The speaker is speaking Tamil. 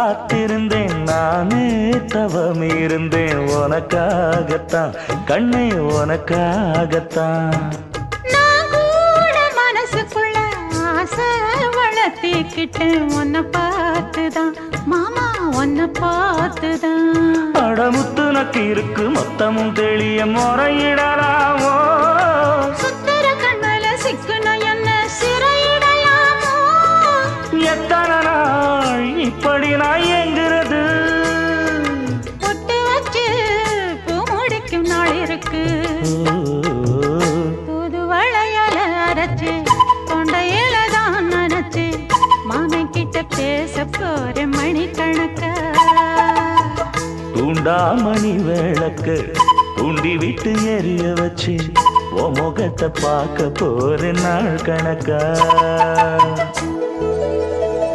காத்திருந்தேன் நானே தவம் இருந்தேன் உனக்காகத்தான் கண்ணே உனக்காகத்தான் நான் கூட மனசுக்குள்ள ஆசை வளர்த்திக்கிட்டேன் உன்னை பார்த்துதான் மாமா உன்னை பார்த்துதான் அடமுத்து நக்கு இருக்கு மொத்தமும் தெளிய முறையிடலாமோ சுத்தர கண்மல சிக்குன என்ன சிறையிடையாமோ எத்தனை நாள் இப்படி நான் எங்கிறது பொட்டு வச்சு பூ முடிக்கும் நாள் இருக்கு புது வளையல அரைச்சு கொண்டையில தான் நினைச்சு மாமன் கிட்ட பேச போற மணிக்கணக்கா தூண்டாமணி விளக்கு தூண்டி விட்டு எரிய வச்சு உன் முகத்தை பார்க்க போற நாள் கணக்கா